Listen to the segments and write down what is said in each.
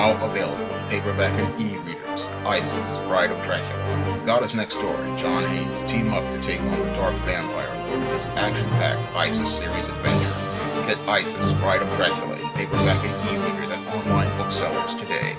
Now available in paperback and e-readers. Isis, Bride of Dracula. The Goddess Next Door and John Haynes team up to take on the Dark Vampire Lord in this action-packed Isis series adventure. Get Isis, Bride of Dracula in paperback and e-readers at online booksellers today.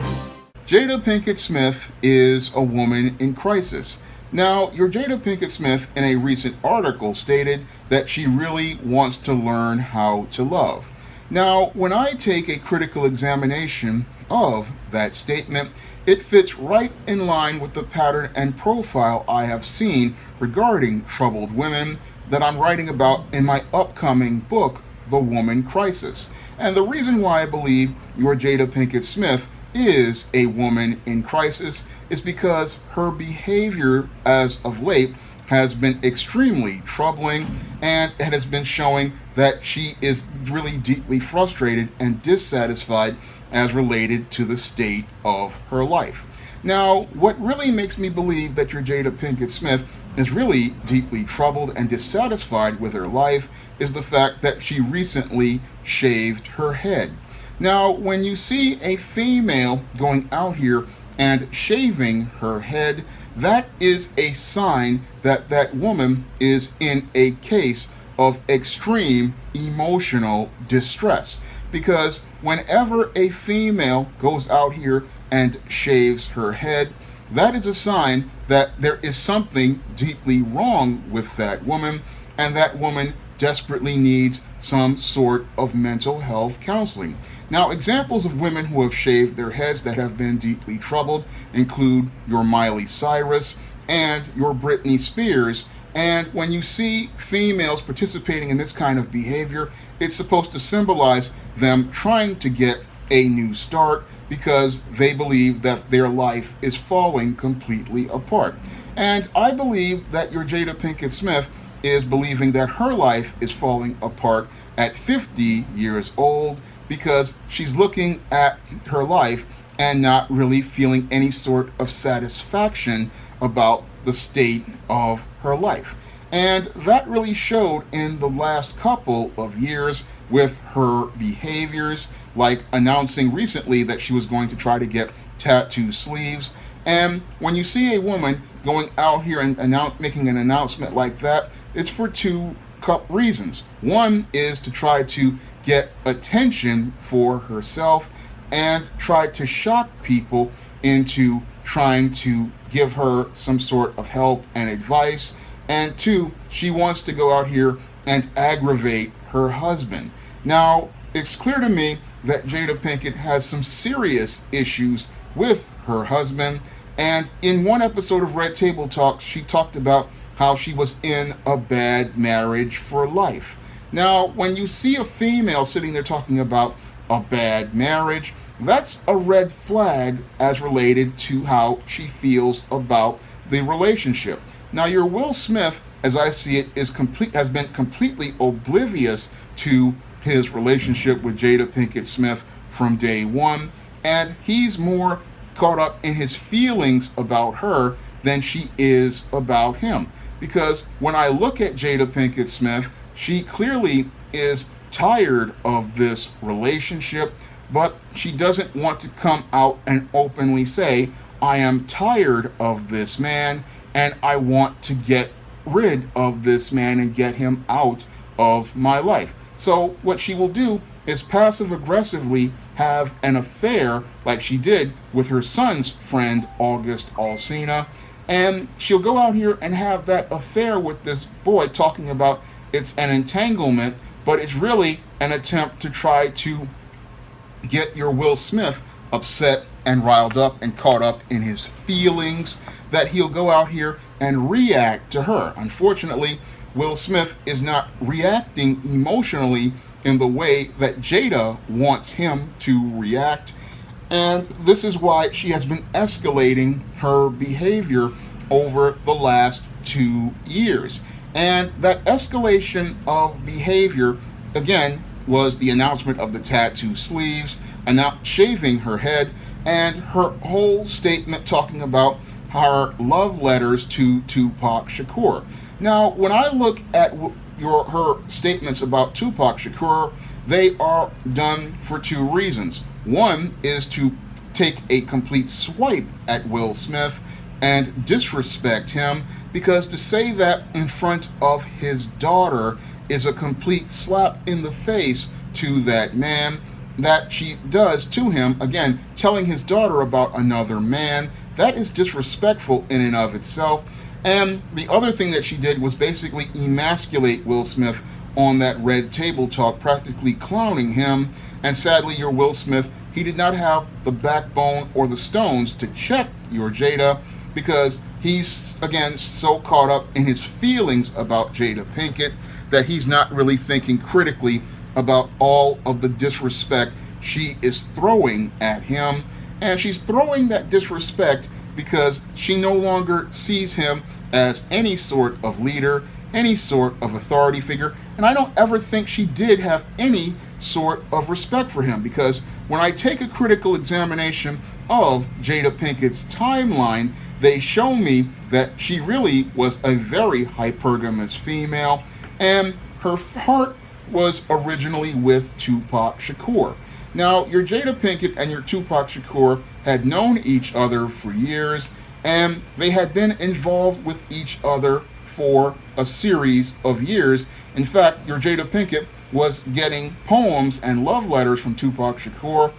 Jada Pinkett Smith is a woman in crisis. Now, your Jada Pinkett Smith in a recent article stated that she really wants to learn how to love. Now, when I take a critical examination of that statement, it fits right in line with the pattern and profile I have seen regarding troubled women that I'm writing about in my upcoming book, The Woman Crisis. And the reason why I believe your Jada Pinkett Smith is a woman in crisis is because her behavior as of late has been extremely troubling, and it has been showing that she is really deeply frustrated and dissatisfied as related to the state of her life. Now, what really makes me believe that your Jada Pinkett Smith is really deeply troubled and dissatisfied with her life is the fact that she recently shaved her head. Now, when you see a female going out here and shaving her head, that is a sign that that woman is in a case of extreme emotional distress. Because whenever a female goes out here and shaves her head, that is a sign that there is something deeply wrong with that woman, and that woman desperately needs some sort of mental health counseling. Now, examples of women who have shaved their heads that have been deeply troubled include your Miley Cyrus and your Britney Spears. And when you see females participating in this kind of behavior, it's supposed to symbolize them trying to get a new start because they believe that their life is falling completely apart. And I believe that your Jada Pinkett Smith is believing that her life is falling apart at 50 years old because she's looking at her life and not really feeling any sort of satisfaction about the state of her life. And that really showed in the last couple of years with her behaviors, like announcing recently that she was going to try to get tattoo sleeves. And when you see a woman going out here and making an announcement like that, it's for two reasons. One is to try to get attention for herself and try to shock people into trying to give her some sort of help and advice. And two, she wants to go out here and aggravate her husband. Now, it's clear to me that Jada Pinkett has some serious issues with her husband. And in one episode of Red Table Talk, she talked about how she was in a bad marriage for life. Now, when you see a female sitting there talking about a bad marriage, that's a red flag as related to how she feels about the relationship. Now, your Will Smith, as I see it, has been completely oblivious to his relationship with Jada Pinkett Smith from day one, and he's more caught up in his feelings about her than she is about him. Because when I look at Jada Pinkett Smith, she clearly is tired of this relationship, but she doesn't want to come out and openly say, I am tired of this man and I want to get rid of this man and get him out of my life. So what she will do is passive aggressively have an affair like she did with her son's friend August Alsina, and she'll go out here and have that affair with this boy, talking about it's an entanglement, but it's really an attempt to try to get your Will Smith upset and riled up and caught up in his feelings, that he'll go out here and react to her. Unfortunately, Will Smith is not reacting emotionally in the way that Jada wants him to react. And this is why she has been escalating her behavior over the last 2 years. And that escalation of behavior, again, was the announcement of the tattoo sleeves, shaving her head, and her whole statement talking about her love letters to Tupac Shakur. Now, when I look at her statements about Tupac Shakur, they are done for two reasons. One is to take a complete swipe at Will Smith and disrespect him, because to say that in front of his daughter is a complete slap in the face to that man that she does to him, again, telling his daughter about another man. That is disrespectful in and of itself. And the other thing that she did was basically emasculate Will Smith on that red table talk, practically clowning him. And sadly, your Will Smith, he did not have the backbone or the stones to check your Jada, because he's, again, so caught up in his feelings about Jada Pinkett that he's not really thinking critically about all of the disrespect she is throwing at him. And she's throwing that disrespect because she no longer sees him as any sort of leader, any sort of authority figure. And I don't ever think she did have any sort of respect for him, because when I take a critical examination of Jada Pinkett's timeline, they show me that she really was a very hypergamous female, and her heart was originally with Tupac Shakur. Now, your Jada Pinkett and your Tupac Shakur had known each other for years, and they had been involved with each other for a series of years. In fact, your Jada Pinkett was getting poems and love letters from Tupac Shakur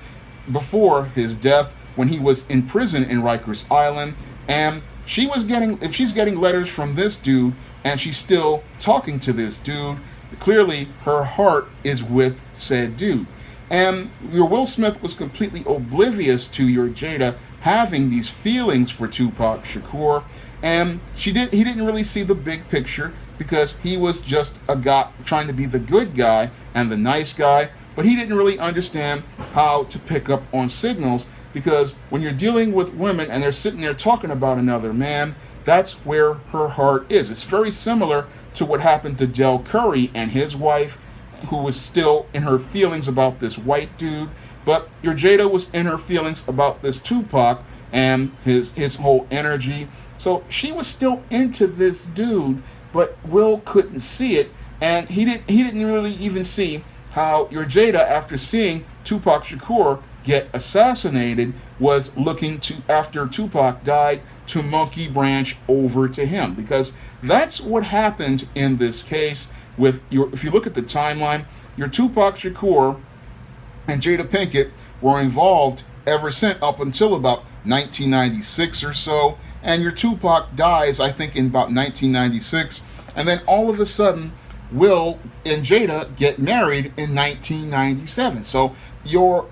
before his death, when he was in prison in Rikers Island. And she was getting, if she's getting letters from this dude and she's still talking to this dude, clearly her heart is with said dude. And your Will Smith was completely oblivious to your Jada having these feelings for Tupac Shakur, and he didn't really see the big picture, because he was just a guy trying to be the good guy and the nice guy, but he didn't really understand how to pick up on signals, because when you're dealing with women and they're sitting there talking about another man, that's where her heart is. It's very similar to what happened to Del Curry and his wife, who was still in her feelings about this white dude. But your Jada was in her feelings about this Tupac and his whole energy. So she was still into this dude, but Will couldn't see it, and he didn't really even see how your Jada, after seeing Tupac Shakur get assassinated, was looking to, after Tupac died, to monkey branch over to him, because that's what happened in this case. With your, if you look at the timeline, your Tupac Shakur and Jada Pinkett were involved ever since up until about 1996 or so, and your Tupac dies, I think, in about 1996, and then all of a sudden Will and Jada get married in 1997. So your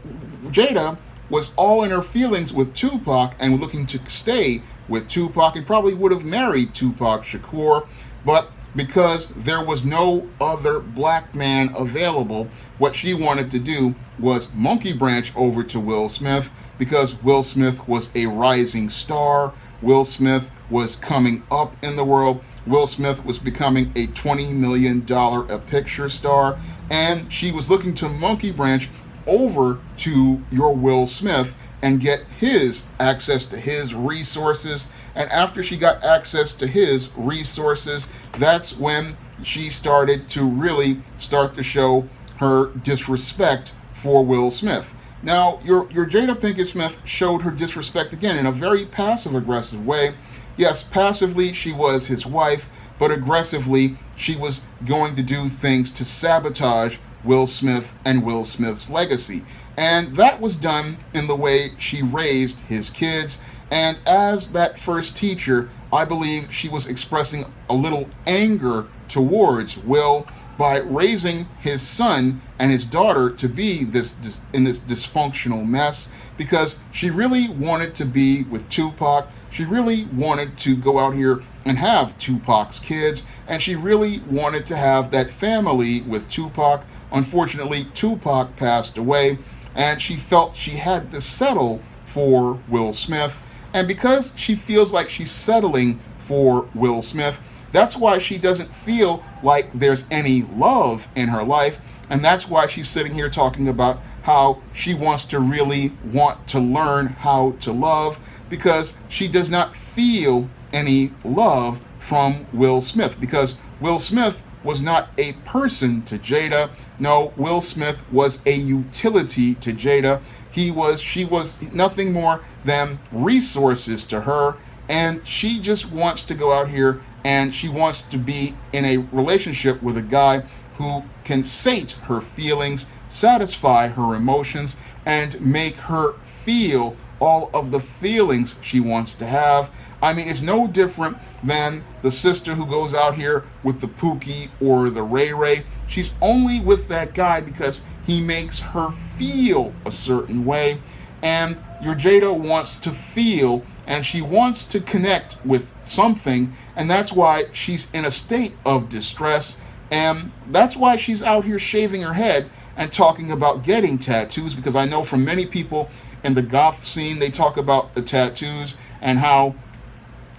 Jada was all in her feelings with Tupac and looking to stay with Tupac, and probably would have married Tupac Shakur, but because there was no other black man available, what she wanted to do was monkey branch over to Will Smith, because Will Smith was a rising star. Will Smith was coming up in the world. Will Smith was becoming a $20 million a picture star, and she was looking to monkey branch over to your Will Smith and get his access to his resources. And after she got access to his resources, that's when she started to really start to show her disrespect for Will Smith. Now, your Jada Pinkett Smith showed her disrespect again in a very passive-aggressive way. Yes, passively she was his wife, but aggressively she was going to do things to sabotage Will Smith and Will Smith's legacy. And that was done in the way she raised his kids. And as that first teacher, I believe she was expressing a little anger towards Will by raising his son and his daughter to be in this dysfunctional mess, because she really wanted to be with Tupac. She really wanted to go out here and have Tupac's kids, and she really wanted to have that family with Tupac. Unfortunately, Tupac passed away, and she felt she had to settle for Will Smith. And because she feels like she's settling for Will Smith, that's why she doesn't feel like there's any love in her life. And that's why she's sitting here talking about how she wants to really want to learn how to love, because she does not feel any love from Will Smith, because Will Smith was not a person to Jada. No, Will Smith was a utility to Jada. She was nothing more than resources to her, and she just wants to go out here and she wants to be in a relationship with a guy who can sate her feelings, satisfy her emotions, and make her feel all of the feelings she wants to have. I mean, it's no different than the sister who goes out here with the Pookie or the Ray Ray. She's only with that guy because he makes her feel a certain way. And your Jada wants to feel and she wants to connect with something. And that's why she's in a state of distress. And that's why she's out here shaving her head and talking about getting tattoos, because I know from many people in the goth scene, they talk about the tattoos and how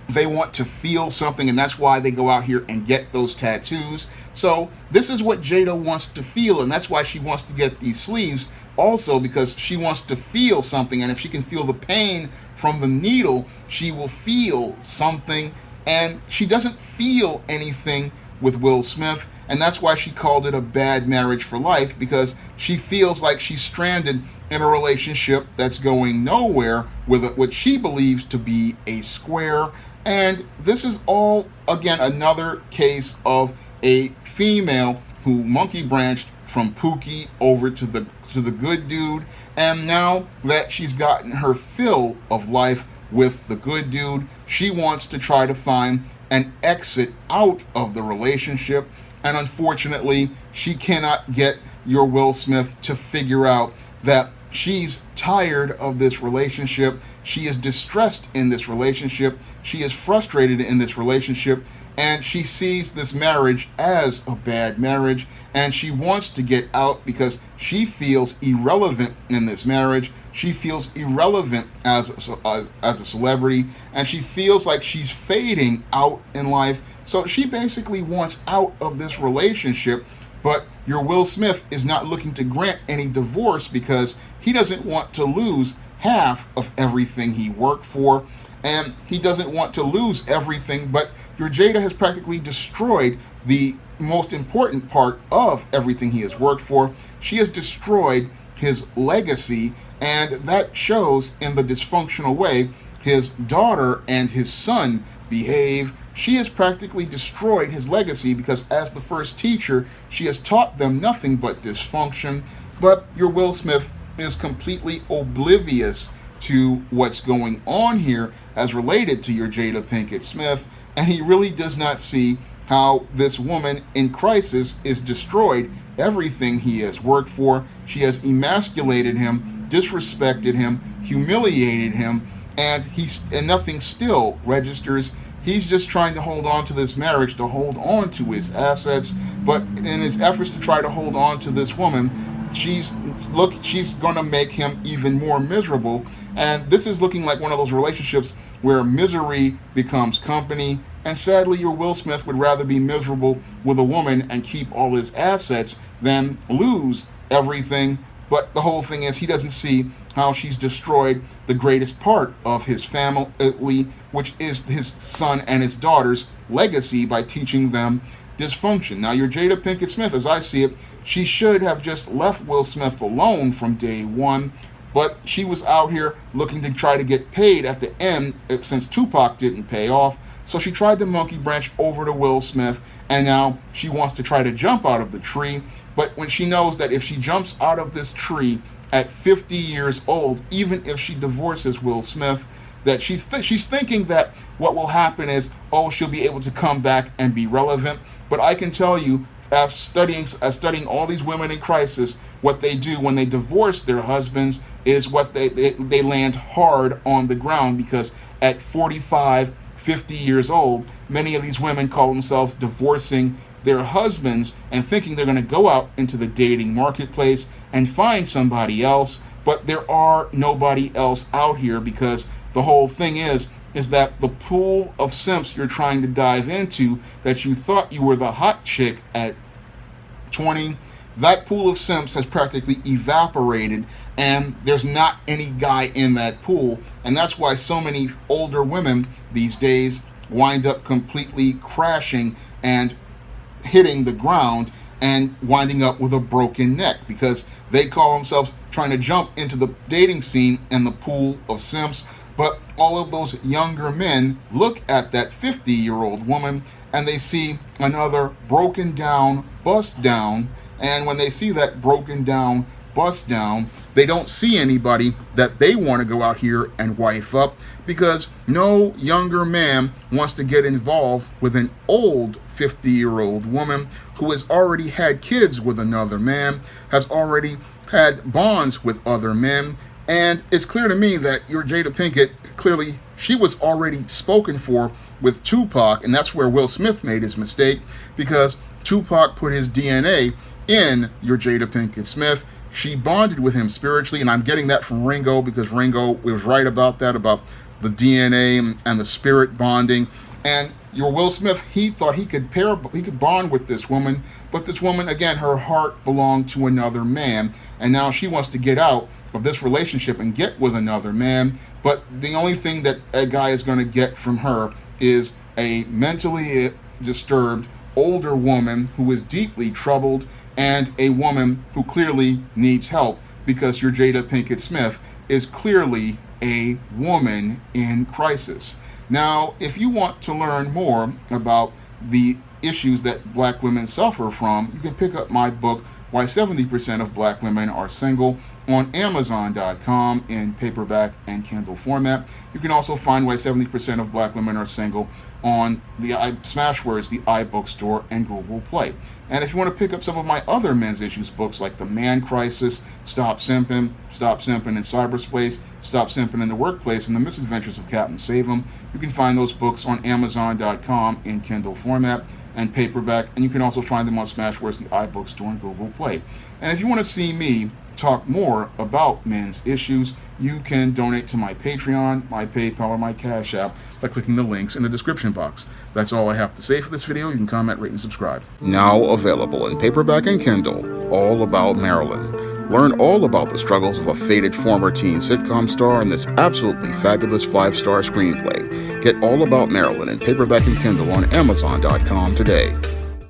they want to feel something, and that's why they go out here and get those tattoos. So this is what Jada wants to feel, and that's why she wants to get these sleeves also, because she wants to feel something, and if she can feel the pain from the needle, she will feel something, and she doesn't feel anything with Will Smith, and that's why she called it a bad marriage for life, because she feels like she's stranded in a relationship that's going nowhere with what she believes to be a square. And this is all, again, another case of a female who monkey branched from Pookie over to the good dude, and now that she's gotten her fill of life with the good dude, she wants to try to find an exit out of the relationship, and unfortunately, she cannot get your Will Smith to figure out that she's tired of this relationship. She is distressed in this relationship. She is frustrated in this relationship, and she sees this marriage as a bad marriage, and she wants to get out because she feels irrelevant in this marriage. She feels irrelevant as a celebrity, and she feels like she's fading out in life. So she basically wants out of this relationship, but your Will Smith is not looking to grant any divorce because he doesn't want to lose half of everything he worked for, and he doesn't want to lose everything. But your Jada has practically destroyed the most important part of everything he has worked for. She has destroyed his legacy, and that shows in the dysfunctional way his daughter and his son behave. She has practically destroyed his legacy because as the first teacher, she has taught them nothing but dysfunction. But your Will Smith is completely oblivious to what's going on here as related to your Jada Pinkett Smith, and he really does not see how this woman in crisis is destroyed everything he has worked for. She has emasculated him, disrespected him, humiliated him, and nothing still registers. He's just trying to hold on to this marriage, to hold on to his assets, but in his efforts to try to hold on to this woman, she's going to make him even more miserable. And this is looking like one of those relationships where misery becomes company. And sadly, your Will Smith would rather be miserable with a woman and keep all his assets than lose everything. But the whole thing is he doesn't see how she's destroyed the greatest part of his family, which is his son and his daughter's legacy, by teaching them dysfunction. Now, your Jada Pinkett Smith, as I see it, she should have just left Will Smith alone from day one, but she was out here looking to try to get paid at the end since Tupac didn't pay off. So she tried to monkey branch over to Will Smith, and now she wants to try to jump out of the tree. But when she knows that if she jumps out of this tree at 50 years old, even if she divorces Will Smith, that she's thinking that what will happen is, she'll be able to come back and be relevant. But I can tell you, as studying all these women in crisis, what they do when they divorce their husbands is what they land hard on the ground, because at 45, 50 years old, many of these women call themselves divorcing their husbands and thinking they're going to go out into the dating marketplace and find somebody else, but there are nobody else out here, because the whole thing is that the pool of simps you're trying to dive into, that you thought you were the hot chick at 20, that pool of simps has practically evaporated, and there's not any guy in that pool. And that's why so many older women these days wind up completely crashing and hitting the ground and winding up with a broken neck, because they call themselves trying to jump into the dating scene and the pool of simps. But all of those younger men look at that 50-year-old woman and they see another broken down, bust down. And when they see that broken down, bust down, they don't see anybody that they want to go out here and wife up, because no younger man wants to get involved with an old 50-year-old woman who has already had kids with another man, has already had bonds with other men. And it's clear to me that your Jada Pinkett, clearly she was already spoken for with Tupac, and that's where Will Smith made his mistake, because Tupac put his DNA in your Jada Pinkett Smith. She bonded with him spiritually, and I'm getting that from Ringo, because Ringo was right about that, about the DNA and the spirit bonding. And your Will Smith, he thought he could bond with this woman, but this woman, again, her heart belonged to another man, and now she wants to get out of this relationship and get with another man. But the only thing that a guy is going to get from her is a mentally disturbed older woman who is deeply troubled, and a woman who clearly needs help, because your Jada Pinkett Smith is clearly a woman in crisis. Now, if you want to learn more about the issues that black women suffer from, you can pick up my book, Why 70% of Black Women Are Single, on Amazon.com in paperback and Kindle format. You can also find Why 70% of Black Women Are Single on the Smashwords, the iBook Store, and Google Play. And if you want to pick up some of my other men's issues books, like The Man Crisis, Stop Simping in Cyberspace, Stop Simping in the Workplace, and The Misadventures of Captain Save-'em, you can find those books on Amazon.com in Kindle format and paperback, and you can also find them on Smashwords, the iBook Store, and Google Play. And if you want to see me talk more about men's issues, you can donate to my Patreon, my PayPal, or my Cash App by clicking the links in the description box. That's all I have to say for this video. You can comment, rate, and subscribe. Now available in paperback and Kindle, All About Marilyn. Learn all about the struggles of a faded former teen sitcom star in this absolutely fabulous 5-star screenplay. Get All About Marilyn in paperback and Kindle on Amazon.com today.